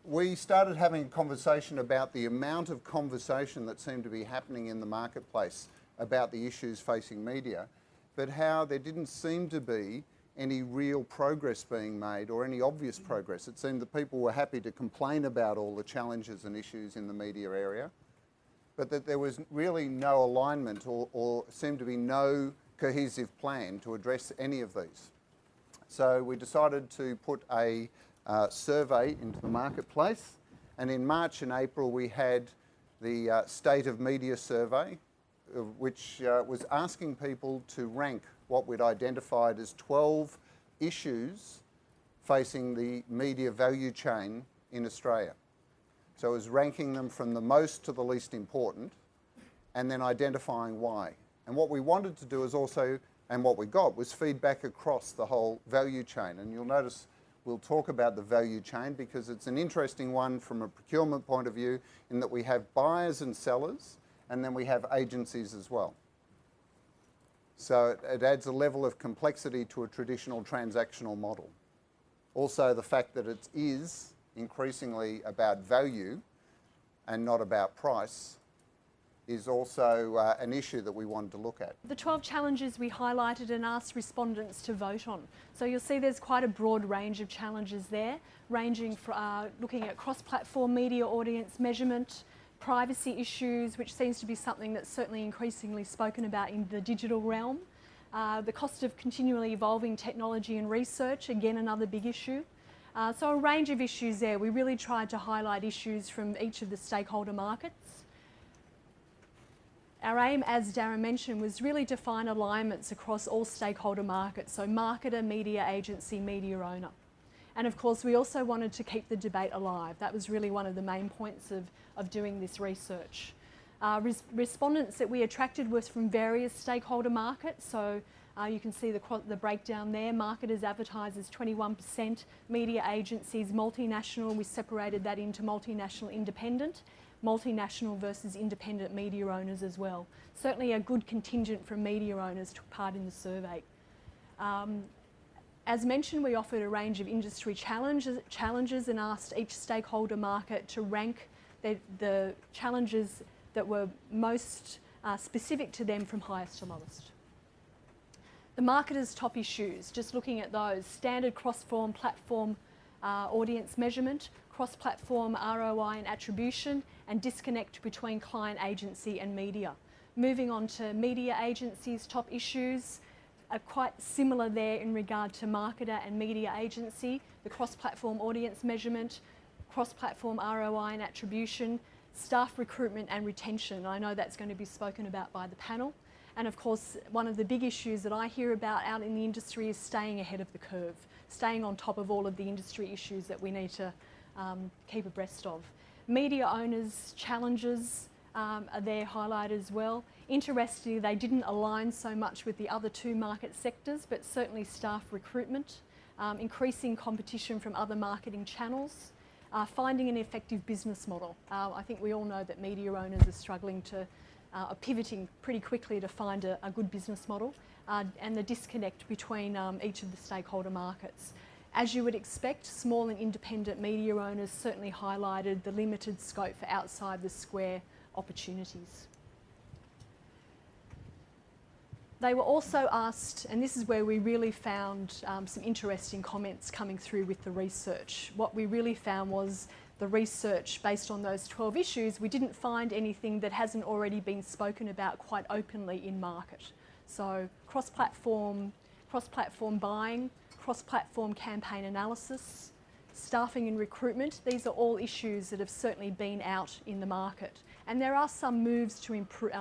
we started having a conversation about the amount of conversation that seemed to be happening in the marketplace about the issues facing media, but how there didn't seem to be any real progress being made or any obvious progress. It seemed that people were happy to complain about all the challenges and issues in the media area, but that there was really no alignment or seemed to be no cohesive plan to address any of these. So we decided to put a survey into the marketplace, and in March and April we had the State of Media survey, which was asking people to rank what we'd identified as 12 issues facing the media value chain in Australia. So it was ranking them from the most to the least important and then identifying why. And what we wanted to do is also, and what we got, was feedback across the whole value chain. And you'll notice we'll talk about the value chain because it's an interesting one from a procurement point of view in that we have buyers and sellers, and then we have agencies as well. So it adds a level of complexity to a traditional transactional model. Also, the fact that it is increasingly about value and not about price is also an issue that we wanted to look at. The 12 challenges we highlighted and asked respondents to vote on. So you'll see there's quite a broad range of challenges there, ranging from looking at cross-platform media audience measurement, privacy issues, which seems to be something that's certainly increasingly spoken about in the digital realm. The cost of continually evolving technology and research, again another big issue. So a range of issues there. We really tried to highlight issues from each of the stakeholder markets. Our aim, as Darren mentioned, was really to find alignments across all stakeholder markets, so marketer, media agency, media owner. And of course, we also wanted to keep the debate alive. That was really one of the main points of doing this research. Respondents that we attracted was from various stakeholder markets, so you can see the breakdown there. Marketers, advertisers, 21%, media agencies, multinational, we separated that into multinational, independent, multinational versus independent media owners as well. Certainly a good contingent from media owners took part in the survey. As mentioned, we offered a range of industry challenges and asked each stakeholder market to rank the challenges that were most specific to them from highest to lowest. The marketers' top issues, just looking at those, standard platform audience measurement, cross-platform ROI and attribution, and disconnect between client agency and media. Moving on to media agencies' top issues, are quite similar there in regard to marketer and media agency, the cross-platform audience measurement, cross-platform ROI and attribution, staff recruitment and retention. I know that's going to be spoken about by the panel. And of course, one of the big issues that I hear about out in the industry is staying ahead of the curve, staying on top of all of the industry issues that we need to keep abreast of. Media owners' challenges are there highlighted as well. Interestingly, they didn't align so much with the other two market sectors, but certainly staff recruitment, increasing competition from other marketing channels, finding an effective business model. I think we all know that media owners are struggling to, are pivoting pretty quickly to find a good business model, and the disconnect between each of the stakeholder markets. As you would expect, small and independent media owners certainly highlighted the limited scope for outside the square opportunities. They were also asked, and this is where we really found some interesting comments coming through with the research. What we really found was the research based on those 12 issues, we didn't find anything that hasn't already been spoken about quite openly in market. So cross-platform buying, cross-platform campaign analysis, staffing and recruitment, these are all issues that have certainly been out in the market. And there are some moves to improve,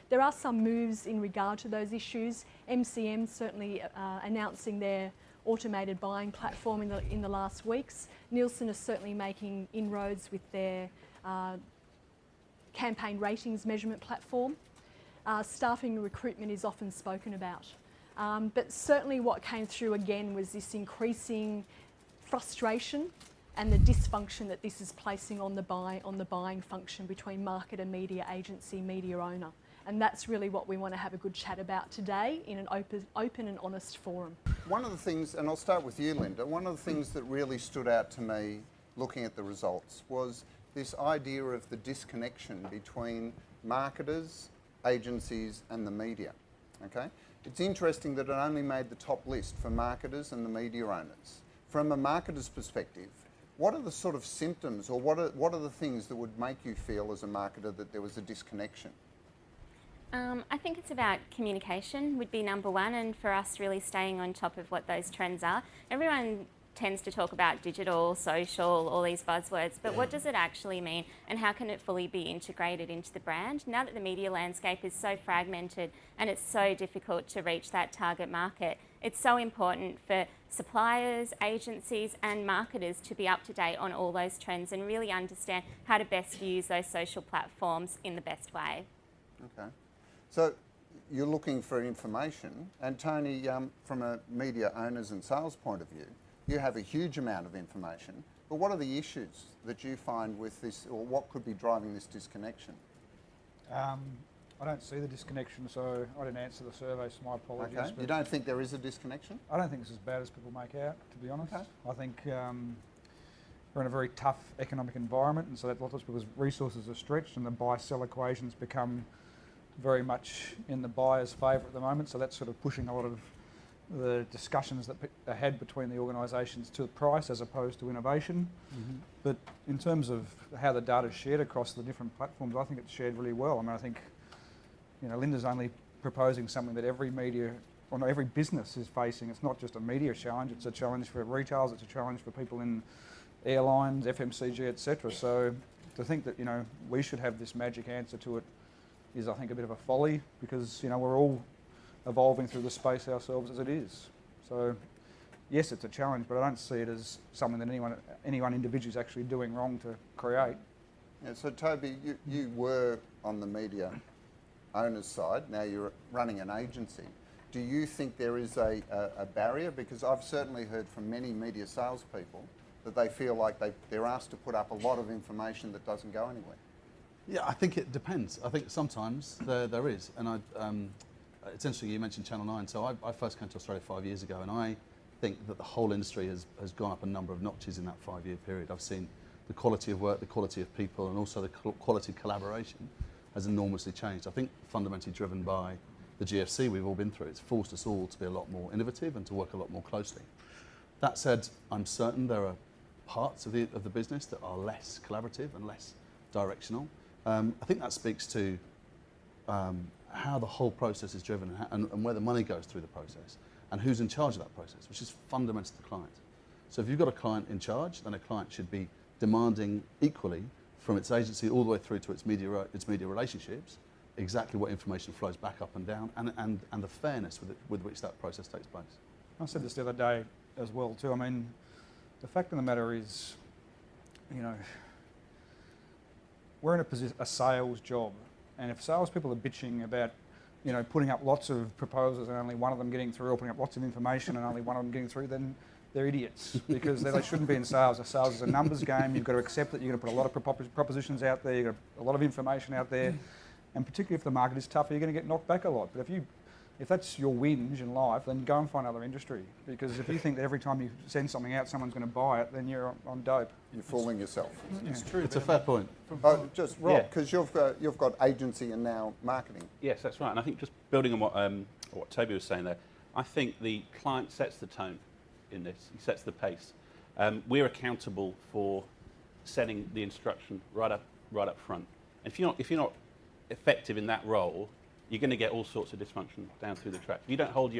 there are some moves in regard to those issues. MCM certainly announcing their automated buying platform in the last weeks. Nielsen is certainly making inroads with their campaign ratings measurement platform. Staffing and recruitment is often spoken about. But certainly what came through again was this increasing frustration and the dysfunction that this is placing on the buying function between marketer, media agency, media owner. And that's really what we want to have a good chat about today in an open and honest forum. One of the things, and I'll start with you, Lynda, one of the things that really stood out to me looking at the results was this idea of the disconnection between marketers, agencies and the media. Okay? It's interesting that it only made the top list for marketers and the media owners. From a marketer's perspective, what are the sort of symptoms, or what are the things that would make you feel as a marketer that there was a disconnection? I think it's about communication would be number one, and for us really staying on top of what those trends are. Everyone tends to talk about digital, social, all these buzzwords, but what does it actually mean and how can it fully be integrated into the brand? Now that the media landscape is so fragmented and it's so difficult to reach that target market, it's so important for suppliers, agencies and marketers to be up to date on all those trends and really understand how to best use those social platforms in the best way. Okay. So you're looking for information, and Tony, from a media owners and sales point of view, you have a huge amount of information, but what are the issues that you find with this, or what could be driving this disconnection? I don't see the disconnection, so I didn't answer the survey, so my apologies. Okay. You don't think there is a disconnection? I don't think it's as bad as people make out, to be honest. Okay. I think we're in a very tough economic environment, and so that lots of people's resources are stretched, and the buy-sell equations become very much in the buyer's favour at the moment, so that's sort of pushing a lot of the discussions that are had between the organisations to price as opposed to innovation. Mm-hmm. But in terms of how the data is shared across the different platforms, I think it's shared really well. I mean, I think, Lynda's only proposing something that every media, or not every business is facing. It's not just a media challenge, it's a challenge for retailers, it's a challenge for people in airlines, FMCG, etc. So to think that, we should have this magic answer to it is, I think, a bit of a folly, because, we're all evolving through the space ourselves as it is. So yes, it's a challenge, but I don't see it as something that anyone individually is actually doing wrong to create. Yeah, so Toby, you were on the media owner's side, now you're running an agency. Do you think there is a barrier? Because I've certainly heard from many media salespeople that they feel like they're asked to put up a lot of information that doesn't go anywhere. Yeah, I think it depends. I think sometimes there is, and it's interesting you mentioned Channel 9. So I first came to Australia 5 years ago, and I think that the whole industry has gone up a number of notches in that 5-year period. I've seen the quality of work, the quality of people, and also the quality of collaboration has enormously changed. I think fundamentally driven by the GFC we've all been through. It's forced us all to be a lot more innovative and to work a lot more closely. That said, I'm certain there are parts of the business that are less collaborative and less directional. I think that speaks to how the whole process is driven and where the money goes through the process and who's in charge of that process, which is fundamental to the client. So if you've got a client in charge, then a client should be demanding equally from its agency all the way through to its media relationships exactly what information flows back up and down and the fairness with which that process takes place. I said this the other day as well too. I mean, the fact of the matter is, we're in a sales job, and if salespeople are bitching about, putting up lots of proposals and only one of them getting through, or putting up lots of information and only one of them getting through, then they're idiots, because they shouldn't be in sales. Sales is a numbers game. You've got to accept that you're going to put a lot of propositions out there, you've got a lot of information out there, and particularly if the market is tougher, you're going to get knocked back a lot. But if that's your whinge in life, then go and find another industry. Because if you think that every time you send something out, someone's going to buy it, then you're on dope. You're fooling yourself. It's true. It's a fair point. Just Rob, because you've got agency and now marketing. Yes, that's right. And I think just building on what Toby was saying there, I think the client sets the tone in this. He sets the pace. We're accountable for setting the instruction right up front. And if you're not effective in that role, you're going to get all sorts of dysfunction down through the tracks. If you don't hold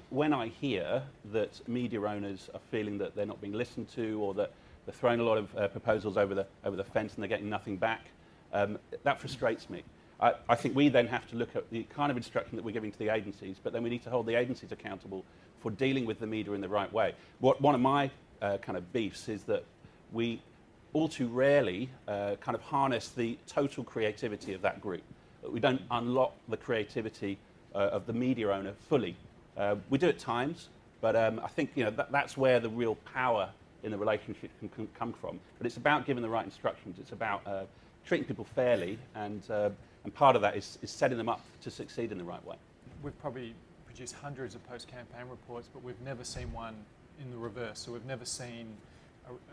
when I hear that media owners are feeling that they're not being listened to, or that they're throwing a lot of proposals over the fence and they're getting nothing back, that frustrates me. I think we then have to look at the kind of instruction that we're giving to the agencies, but then we need to hold the agencies accountable for dealing with the media in the right way. One of my kind of beefs is that we all too rarely kind of harness the total creativity of that group. We don't unlock the creativity of the media owner fully. We do at times, but I think that's where the real power in the relationship can come from. But it's about giving the right instructions. It's about treating people fairly, and part of that is setting them up to succeed in the right way. We've probably produced hundreds of post-campaign reports, but we've never seen one in the reverse. So we've never seen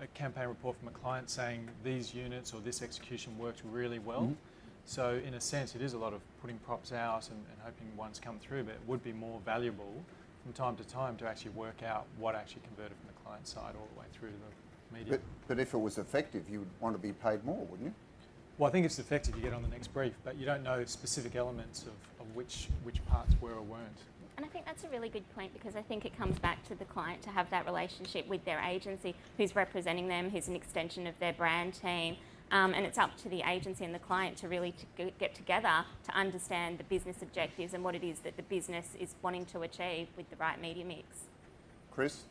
a campaign report from a client saying these units or this execution worked really well. Mm-hmm. So in a sense, it is a lot of putting props out and hoping ones come through, but it would be more valuable from time to time to actually work out what actually converted from the client side all the way through to the media. But if it was effective, you would want to be paid more, wouldn't you? Well, I think it's effective you get on the next brief, but you don't know specific elements of which parts were or weren't. And I think that's a really good point, because I think it comes back to the client to have that relationship with their agency, who's representing them, who's an extension of their brand team. And it's up to the agency and the client to really get together to understand the business objectives and what it is that the business is wanting to achieve with the right media mix. Chris?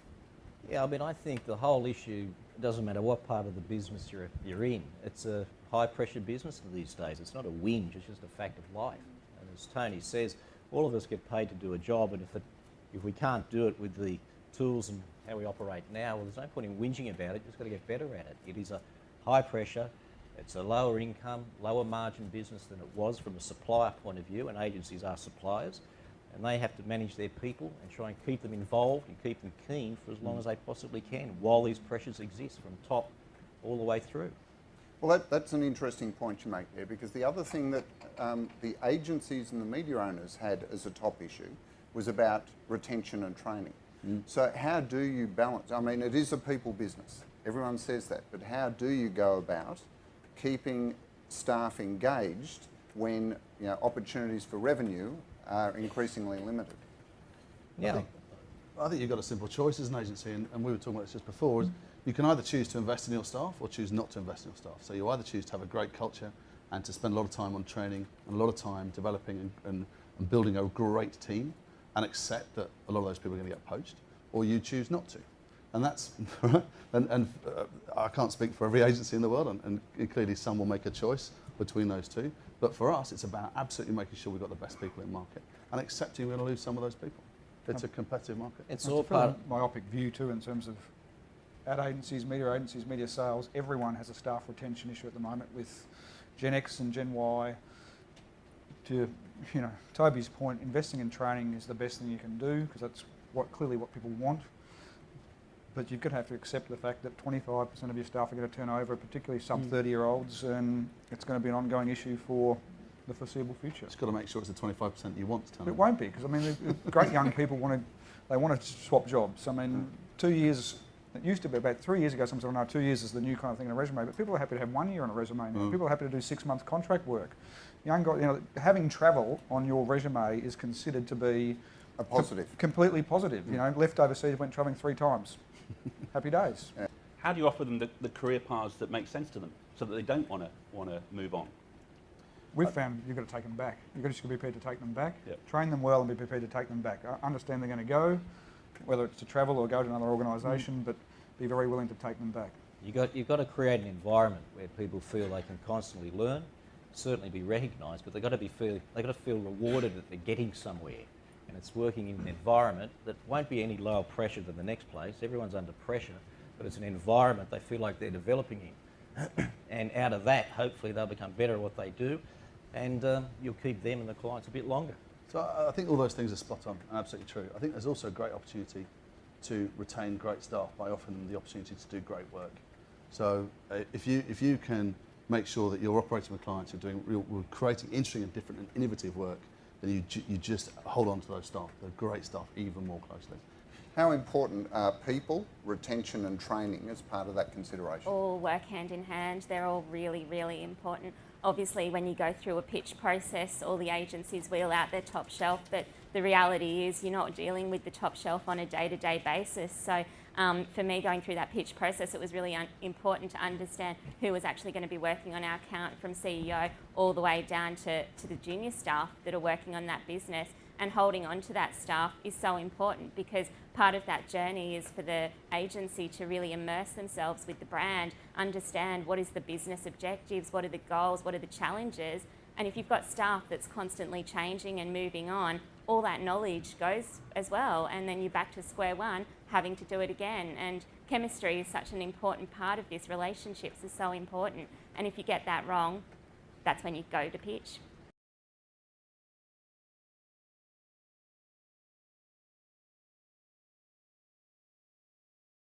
Yeah, I mean, I think the whole issue, it doesn't matter what part of the business you're in. It's a high-pressure business these days. It's not a whinge, it's just a fact of life. And as Tony says, all of us get paid to do a job, and if we can't do it with the tools and how we operate now, well, there's no point in whinging about it. You've just got to get better at it. It is a high-pressure, it's a lower income, lower margin business than it was from a supplier point of view, and agencies are suppliers, and they have to manage their people and try and keep them involved and keep them keen for as long as they possibly can while these pressures exist from top all the way through. Well, that's an interesting point you make there, because the other thing that the agencies and the media owners had as a top issue was about retention and training. So how do you balance? I mean, it is a people business. Everyone says that, but how do you go about keeping staff engaged when opportunities for revenue are increasingly limited? Yeah. I think you've got a simple choice as an agency, and we were talking about this just before, is you can either choose to invest in your staff or choose not to invest in your staff. So you either choose to have a great culture and to spend a lot of time on training and a lot of time developing and building a great team and accept that a lot of those people are going to get poached, or you choose not to. And that's, I can't speak for every agency in the world, and clearly some will make a choice between those two. But for us, it's about absolutely making sure we've got the best people in market and accepting we're going to lose some of those people. It's a competitive market. It's It's all a part fairly myopic view too, in terms of ad agencies, media sales. Everyone has a staff retention issue at the moment with Gen X and Gen Y. To Toby's point, investing in training is the best thing you can do, because that's clearly what people want. But you're going to have to accept the fact that 25% of your staff are going to turn over, particularly sub 30-year-olds, and it's going to be an ongoing issue for the foreseeable future. It's got to make sure it's the 25% you want to turn It over. won't be, because I mean, the great young people want to swap jobs. I mean, 2 years. It used to be about 3 years ago. Someone said, "Oh, no, 2 years is the new kind of thing in a resume." But people are happy to have 1 year on a resume now. People are happy to do 6-month contract work. Young guys, having travel on your resume is considered to be A positive. completely positive. Left overseas, went travelling 3 times. Happy days. How do you offer them the career paths that make sense to them so that they don't want to move on? We've found you've got to take them back. You've got to be prepared to take them back, Yep. train them well and be prepared to take them back. Understand they're going to go, whether it's to travel or go to another organisation, but be very willing to take them back. You've got to create an environment where people feel they can constantly learn, certainly be recognised, but they've got to feel rewarded that they're getting somewhere. And it's working in an environment that won't be any lower pressure than the next place. Everyone's under pressure, but it's an environment they feel like they're developing in. And out of that, hopefully they'll become better at what they do, and you'll keep them and the clients a bit longer. So I think all those things are spot on and absolutely true. I think there's also a great opportunity to retain great staff by offering them the opportunity to do great work. So if you can make sure that you're operating with clients, you're creating interesting and different and innovative work, then you just hold on to those staff, the great staff, even more closely. How important are people, retention and training as part of that consideration? All work hand in hand. They're all really, really important. Obviously, when you go through a pitch process, all the agencies wheel out their top shelf, but the reality is you're not dealing with the top shelf on a day-to-day basis. So for me, going through that pitch process, it was really important to understand who was actually going to be working on our account, from CEO all the way down to the junior staff that are working on that business. And holding on to that staff is so important, because part of that journey is for the agency to really immerse themselves with the brand, understand what is the business objectives, what are the goals, what are the challenges. And if you've got staff that's constantly changing and moving on, all that knowledge goes as well, and then you're back to square one, having to do it again. And chemistry is such an important part of this. Relationships are so important, and if you get that wrong, that's when you go to pitch.